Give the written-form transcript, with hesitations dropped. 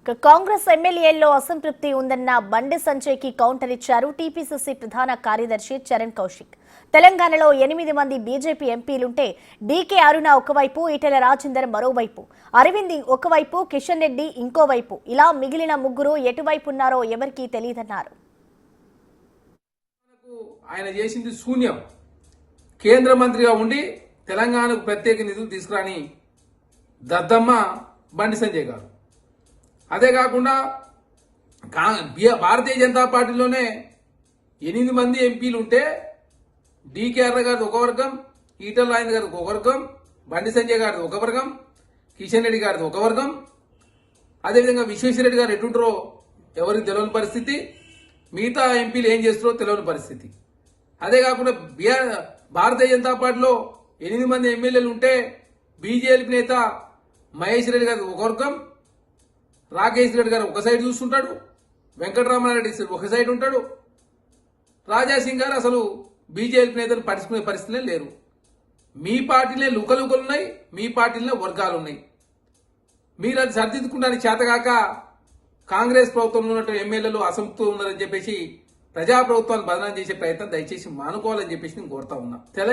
కాంగ్రెస్ ఎమ్మెల్యేల్లో అసంతృప్తి ఉందన్న బండి సంజయ్కి కౌంటర్ ఇచ్చారు టీపీసీసీ ప్రధాన కార్యదర్శి చరణ్ కౌశిక్. తెలంగాణలో 8 మంది బీజేపీ ఎంపీలుంటే డీకే అరుణ ఒకవైపు, ఈటెల రాజేందర్ మరోవైపు, అరవింద్ ఒకవైపు, కిషన్ రెడ్డి ఇంకోవైపు, ఇలా మిగిలిన ముగ్గురు ఎటువైపు ఉన్నారో ఎవరికీ తెలియదన్నారు. ఆయన చేసింది శూన్యం. కేంద్ర మంత్రిగా ఉండి తెలంగాణకు ప్రత్యేక నిధులు తీసుకురాని దద్దమ్మ బండి సంజయ్ గారు. అదే కాకుండా భారతీయ జనతా పార్టీలోనే 8 మంది ఎంపీలు ఉంటే డీకేఆర్ గారిది ఒక వర్గం, ఈటల రాజేందర్ గారిది ఒక వర్గం, బండి సంజయ్ గారిది ఒక వర్గం, కిషన్ రెడ్డి గారిది ఒక వర్గం, అదేవిధంగా విశ్వేశ్వరరెడ్డి గారు ఎటుంటారో ఎవరికి తెలియని పరిస్థితి, మిగతా ఎంపీలు ఏం చేస్తారో తెలియని పరిస్థితి. అదే కాకుండా భారతీయ జనతా పార్టీలో 8 మంది ఎమ్మెల్యేలు ఉంటే బీజేపీ నేత మహేష్ రెడ్డి గారు ఒక వర్గం, రాకేష్ రెడ్డి గారు ఒక సైడ్ చూస్తుంటాడు, వెంకటరామారెడ్డి ఒక సైడ్ ఉంటాడు, రాజాసింగ్ గారు అసలు బీజేపీ నేతలు పట్టించుకునే పరిస్థితులే లేరు. మీ పార్టీలే లుకలుకలున్నాయి, మీ పార్టీలనే వర్గాలు ఉన్నాయి. మీరు అది సరిదిద్దుకుంటానికి చేతగాక కాంగ్రెస్ ప్రభుత్వంలో ఉన్నట్టు ఎమ్మెల్యేలు అసంతృప్తి ఉన్నారని చెప్పేసి ప్రజాప్రభుత్వాన్ని బదనాం చేసే ప్రయత్నం దయచేసి మానుకోవాలని చెప్పేసి నేను కోరుతా ఉన్నా.